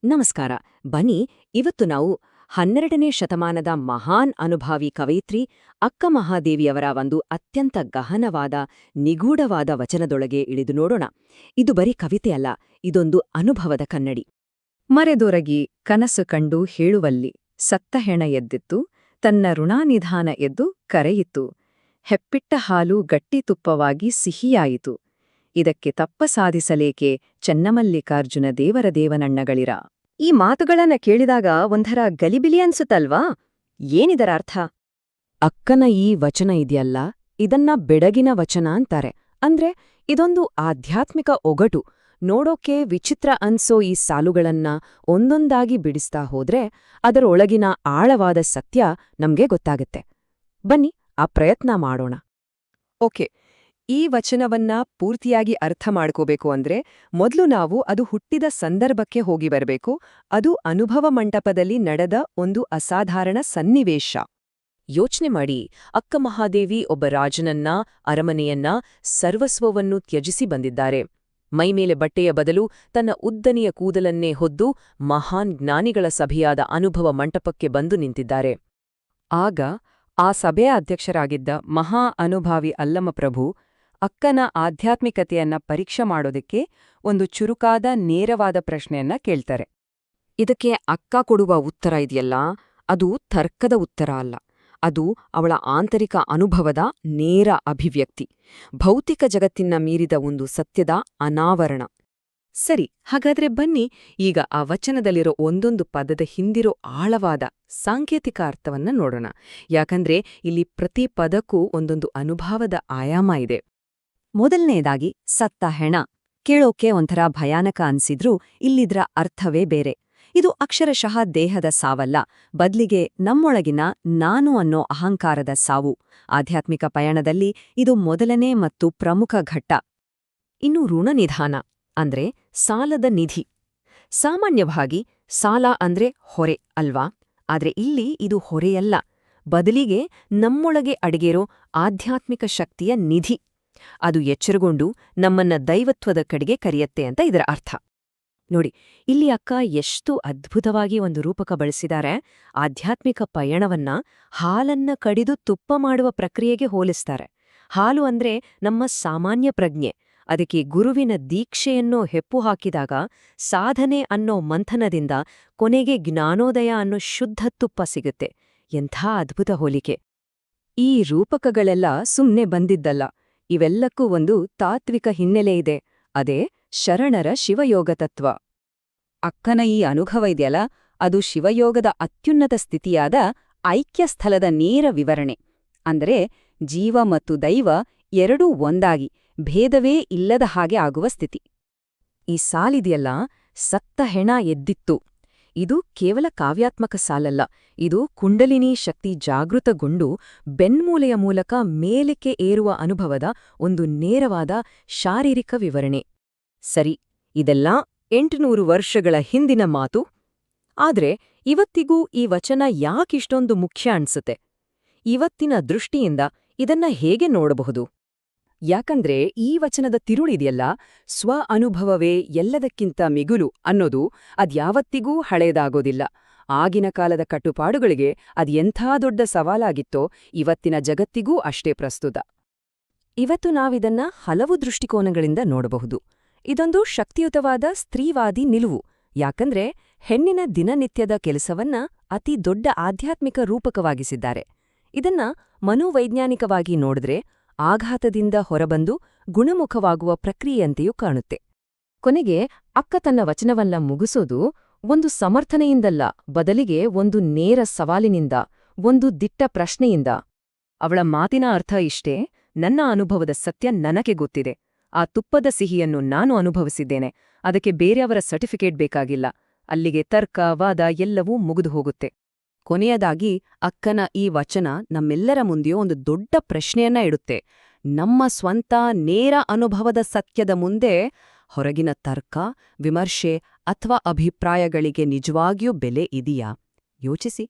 ನಮಸ್ಕಾರ. ಬನ್ನಿ, ಇವತ್ತು ನಾವು 12ನೇ ಶತಮಾನದ ಮಹಾನ್ ಅನುಭಾವಿ ಕವಯಿತ್ರಿ ಅಕ್ಕ ಮಹಾದೇವಿಯವರ ಒಂದು ಅತ್ಯಂತ ಗಹನವಾದ, ನಿಗೂಢವಾದ ವಚನದೊಳಗೆ ಇಳಿದು ನೋಡೋಣ. ಇದು ಬರೀ ಕವಿತೆಯಲ್ಲ, ಇದೊಂದು ಅನುಭವದ ಕನ್ನಡಿ. ಮರೆದೊರಗಿ ಕನಸು ಕಂಡು ಹೇಳುವಲ್ಲಿ ಸತ್ತ ಹೆಣ ಎದ್ದಿತ್ತು, ತನ್ನ ಋಣಾನಿಧಾನ ಎದ್ದು ಕರೆಯಿತು. ಹೆಪ್ಪಿಟ್ಟ ಹಾಲು ಗಟ್ಟಿ ತುಪ್ಪವಾಗಿ ಸಿಹಿಯಾಯಿತು. ಇದಕ್ಕೆ ತಪ್ಪ ಸಾಧಿಸಲೇಕೆ ಚೆನ್ನಮಲ್ಲಿಕಾರ್ಜುನ ದೇವರ ದೇವನಣ್ಣಗಳಿರ. ಈ ಮಾತುಗಳನ್ನ ಕೇಳಿದಾಗ ಒಂಥರ ಗಲಿಬಿಲಿ ಅನ್ಸುತ್ತಲ್ವಾ? ಏನಿದರ ಅರ್ಥ? ಅಕ್ಕನ ಈ ವಚನ ಇದೆಯಲ್ಲ, ಇದನ್ನ ಬೆಡಗಿನ ವಚನ ಅಂತಾರೆ. ಅಂದ್ರೆ ಇದೊಂದು ಆಧ್ಯಾತ್ಮಿಕ ಒಗಟು. ನೋಡೋಕೆ ವಿಚಿತ್ರ ಅನ್ಸೋ ಈ ಸಾಲುಗಳನ್ನ ಒಂದೊಂದಾಗಿ ಬಿಡಿಸ್ತಾ ಹೋದ್ರೆ ಅದರೊಳಗಿನ ಆಳವಾದ ಸತ್ಯ ನಮ್ಗೆ ಗೊತ್ತಾಗತ್ತೆ. ಬನ್ನಿ, ಆ ಪ್ರಯತ್ನ ಮಾಡೋಣ. ಓಕೆ, ಈ ವಚನವನ್ನ ಪೂರ್ತಿಯಾಗಿ ಅರ್ಥ ಮಾಡ್ಕೋಬೇಕು ಅಂದ್ರೆ ಮೊದಲು ನಾವು ಅದು ಹುಟ್ಟಿದ ಸಂದರ್ಭಕ್ಕೆ ಹೋಗಿ ಬರಬೇಕು. ಅದು ಅನುಭವ ಮಂಟಪದಲ್ಲಿ ನಡೆದ ಒಂದು ಅಸಾಧಾರಣ ಸನ್ನಿವೇಶ. ಯೋಚನೆ ಮಾಡಿ, ಅಕ್ಕ ಮಹಾದೇವಿ ಒಬ್ಬ ರಾಜನನ್ನ, ಅರಮನೆಯನ್ನ, ಸರ್ವಸ್ವವನ್ನು ತ್ಯಜಿಸಿ ಬಂದಿದ್ದಾರೆ. ಮೈಮೇಲೆ ಬಟ್ಟೆಯ ಬದಲು ತನ್ನ ಉದ್ದನೆಯ ಕೂದಲನ್ನೇ ಹೊದ್ದು ಮಹಾನ್ ಜ್ಞಾನಿಗಳ ಸಭೆಯಾದ ಅನುಭವ ಮಂಟಪಕ್ಕೆ ಬಂದು ನಿಂತಿದ್ದಾರೆ. ಆಗ ಆ ಸಭೆಯ ಅಧ್ಯಕ್ಷರಾಗಿದ್ದ ಮಹಾ ಅನುಭಾವಿ ಅಲ್ಲಮಪ್ರಭು ಅಕ್ಕನ ಆಧ್ಯಾತ್ಮಿಕತೆಯನ್ನ ಪರೀಕ್ಷೆ ಮಾಡೋದಕ್ಕೆ ಒಂದು ಚುರುಕಾದ, ನೇರವಾದ ಪ್ರಶ್ನೆಯನ್ನ ಕೇಳ್ತಾರೆ. ಇದಕ್ಕೆ ಅಕ್ಕ ಕೊಡುವ ಉತ್ತರ ಇದೆಯಲ್ಲ, ಅದು ತರ್ಕದ ಉತ್ತರ ಅಲ್ಲ. ಅದು ಅವಳ ಆಂತರಿಕ ಅನುಭವದ ನೇರ ಅಭಿವ್ಯಕ್ತಿ, ಭೌತಿಕ ಜಗತ್ತಿನ ಮೀರಿದ ಒಂದು ಸತ್ಯದ ಅನಾವರಣ. ಸರಿ, ಹಾಗಾದ್ರೆ ಬನ್ನಿ ಈಗ ಆ ವಚನದಲ್ಲಿರೋ ಒಂದೊಂದು ಪದದ ಹಿಂದಿರೋ ಆಳವಾದ ಸಾಂಕೇತಿಕ ಅರ್ಥವನ್ನ ನೋಡೋಣ. ಯಾಕಂದ್ರೆ ಇಲ್ಲಿ ಪ್ರತಿ ಪದಕ್ಕೂ ಒಂದೊಂದು ಅನುಭವದ ಆಯಾಮ ಇದೆ. ಮೊದಲನೇದಾಗಿ ಸತ್ತ ಹೆಣ. ಕೇಳೋಕೆ ಒಂಥರ ಭಯಾನಕ ಅನ್ಸಿದ್ರೂ ಇಲ್ಲಿದ್ರ ಅರ್ಥವೇ ಬೇರೆ. ಇದು ಅಕ್ಷರಶಃ ದೇಹದ ಸಾವಲ್ಲ, ಬದ್ಲಿಗೆ ನಮ್ಮೊಳಗಿನ ನಾನು ಅನ್ನೋ ಅಹಂಕಾರದ ಸಾವು. ಆಧ್ಯಾತ್ಮಿಕ ಪಯಣದಲ್ಲಿ ಇದು ಮೊದಲನೇ ಮತ್ತು ಪ್ರಮುಖ ಘಟ್ಟ. ಇನ್ನು ಋಣನಿಧಾನ ಅಂದ್ರೆ ಸಾಲದ ನಿಧಿ. ಸಾಮಾನ್ಯವಾಗಿ ಸಾಲ ಅಂದ್ರೆ ಹೊರೆ ಅಲ್ವಾ? ಆದ್ರೆ ಇಲ್ಲಿ ಇದು ಹೊರೆಯಲ್ಲ, ಬದಲಿಗೆ ನಮ್ಮೊಳಗೆ ಅಡಗಿರೋ ಆಧ್ಯಾತ್ಮಿಕ ಶಕ್ತಿಯ ನಿಧಿ. ಅದು ಎಚ್ಚರಗೊಂಡು ನಮ್ಮನ್ನ ದೈವತ್ವದ ಕಡೆಗೆ ಕರೆಯತ್ತೆ ಅಂತ ಇದರ ಅರ್ಥ. ನೋಡಿ, ಇಲ್ಲಿ ಅಕ್ಕ ಎಷ್ಟು ಅದ್ಭುತವಾಗಿ ಒಂದು ರೂಪಕ ಬಳಸಿದ್ದಾರೆ. ಆಧ್ಯಾತ್ಮಿಕ ಪಯಣವನ್ನ ಹಾಲನ್ನ ಕಡಿದು ತುಪ್ಪ ಮಾಡುವ ಪ್ರಕ್ರಿಯೆಗೆ ಹೋಲಿಸ್ತಾರೆ. ಹಾಲು ಅಂದ್ರೆ ನಮ್ಮ ಸಾಮಾನ್ಯ ಪ್ರಜ್ಞೆ. ಅದಕ್ಕೆ ಗುರುವಿನ ದೀಕ್ಷೆಯನ್ನೋ ಹೆಪ್ಪು ಹಾಕಿದಾಗ ಸಾಧನೆ ಅನ್ನೋ ಮಂಥನದಿಂದ ಕೊನೆಗೆ ಜ್ಞಾನೋದಯ ಅನ್ನೋ ಶುದ್ಧ ತುಪ್ಪ ಸಿಗುತ್ತೆ. ಎಂಥ ಅದ್ಭುತ ಹೋಲಿಕೆ! ಈ ರೂಪಕಗಳೆಲ್ಲ ಸುಮ್ನೆ ಬಂದಿದ್ದಲ್ಲ. ಇವೆಲ್ಲಕ್ಕೂ ಒಂದು ತಾತ್ವಿಕ ಹಿನ್ನೆಲೆಯಿದೆ. ಅದೇ ಶರಣರ ಶಿವಯೋಗ ತತ್ವ. ಅಕ್ಕನ ಈ ಅನುಭವ ಇದೆಯಲ್ಲ, ಅದು ಶಿವಯೋಗದ ಅತ್ಯುನ್ನತ ಸ್ಥಿತಿಯಾದ ಐಕ್ಯಸ್ಥಲದ ನೇರ ವಿವರಣೆ. ಅಂದರೆ ಜೀವ ಮತ್ತು ದೈವ ಎರಡೂ ಒಂದಾಗಿ, ಭೇದವೇ ಇಲ್ಲದ ಹಾಗೆ ಆಗುವ ಸ್ಥಿತಿ. ಈ ಸಾಲಿದೆಯಲ್ಲ, ಸತ್ತ ಹೆಣ ಎದ್ದಿತ್ತು, ಇದು ಕೇವಲ ಕಾವ್ಯಾತ್ಮಕ ಸಾಲಲ್ಲ. ಇದು ಕುಂಡಲಿನಿ ಶಕ್ತಿ ಜಾಗೃತಗೊಂಡು ಬೆನ್ಮೂಲೆಯ ಮೂಲಕ ಮೇಲಕ್ಕೆ ಏರುವ ಅನುಭವದ ಒಂದು ನೇರವಾದ ಶಾರೀರಿಕ ವಿವರಣೆ. ಸರಿ, ಇದೆಲ್ಲ 800 ವರ್ಷಗಳ ಹಿಂದಿನ ಮಾತು. ಆದ್ರೆ ಇವತ್ತಿಗೂ ಈ ವಚನ ಯಾಕಿಷ್ಟೊಂದು ಮುಖ್ಯ ಅನ್ಸುತ್ತೆ? ಇವತ್ತಿನ ದೃಷ್ಟಿಯಿಂದ ಇದನ್ನ ಹೇಗೆ ನೋಡಬಹುದು? ಯಾಕಂದ್ರೆ ಈ ವಚನದ ತಿರುಳಿದೆಯಲ್ಲ, ಸ್ವ ಅನುಭವವೇ ಎಲ್ಲದಕ್ಕಿಂತ ಮಿಗುಲು ಅನ್ನೋದು ಅದ್ಯಾವತ್ತಿಗೂ ಹಳೇದಾಗೋದಿಲ್ಲ. ಆಗಿನ ಕಾಲದ ಕಟ್ಟುಪಾಡುಗಳಿಗೆ ಅದೆಂಥ ದೊಡ್ಡ ಸವಾಲಾಗಿತ್ತೋ ಇವತ್ತಿನ ಜಗತ್ತಿಗೂ ಅಷ್ಟೇ ಪ್ರಸ್ತುತ. ಇವತ್ತು ನಾವಿದನ್ನ ಹಲವು ದೃಷ್ಟಿಕೋನಗಳಿಂದ ನೋಡಬಹುದು. ಇದೊಂದು ಶಕ್ತಿಯುತವಾದ ಸ್ತ್ರೀವಾದಿ ನಿಲುವು. ಯಾಕಂದ್ರೆ ಹೆಣ್ಣಿನ ದಿನನಿತ್ಯದ ಕೆಲಸವನ್ನ ಅತಿ ದೊಡ್ಡ ಆಧ್ಯಾತ್ಮಿಕ ರೂಪಕವಾಗಿಸಿದ್ದಾರೆ. ಇದನ್ನ ಮನೋವೈಜ್ಞಾನಿಕವಾಗಿ ನೋಡಿದ್ರೆ ಆಘಾತದಿಂದ ಹೊರಬಂದು ಗುಣಮುಖವಾಗುವ ಪ್ರಕ್ರಿಯೆಯಂತೆಯೂ ಕಾಣುತ್ತೆ. ಕೊನೆಗೆ ಅಕ್ಕ ತನ್ನ ವಚನವನ್ನ ಮುಗಿಸೋದು ಒಂದು ಸಮರ್ಥನೆಯಿಂದಲ್ಲ, ಬದಲಿಗೆ ಒಂದು ನೇರ ಸವಾಲಿನಿಂದ, ಒಂದು ದಿಟ್ಟ ಪ್ರಶ್ನೆಯಿಂದ. ಅವಳ ಮಾತಿನ ಅರ್ಥ ಇಷ್ಟೇ: ನನ್ನ ಅನುಭವದ ಸತ್ಯ ನನಗೆ ಗೊತ್ತಿದೆ. ಆ ತುಪ್ಪದ ಸಿಹಿಯನ್ನು ನಾನು ಅನುಭವಿಸಿದ್ದೇನೆ. ಅದಕ್ಕೆ ಬೇರೆಯವರ ಸರ್ಟಿಫಿಕೇಟ್ ಬೇಕಾಗಿಲ್ಲ. ಅಲ್ಲಿಗೆ ತರ್ಕ, ವಾದ ಎಲ್ಲವೂ ಮುಗಿದು ಹೋಗುತ್ತೆ. ಕೊನೆಯದಾಗಿ ಅಕ್ಕನ ಈ ವಚನ ನಮ್ಮೆಲ್ಲರ ಮುಂದೆಯೂ ಒಂದು ದೊಡ್ಡ ಪ್ರಶ್ನೆಯನ್ನ ಇಡುತ್ತೆ. ನಮ್ಮ ಸ್ವಂತ ನೇರ ಅನುಭವದ ಸತ್ಯದ ಮುಂದೆ ಹೊರಗಿನ ತರ್ಕ, ವಿಮರ್ಶೆ ಅಥವಾ ಅಭಿಪ್ರಾಯಗಳಿಗೆ ನಿಜವಾಗಿಯೂ ಬೆಲೆ ಇದೆಯಾ? ಯೋಚಿಸಿ.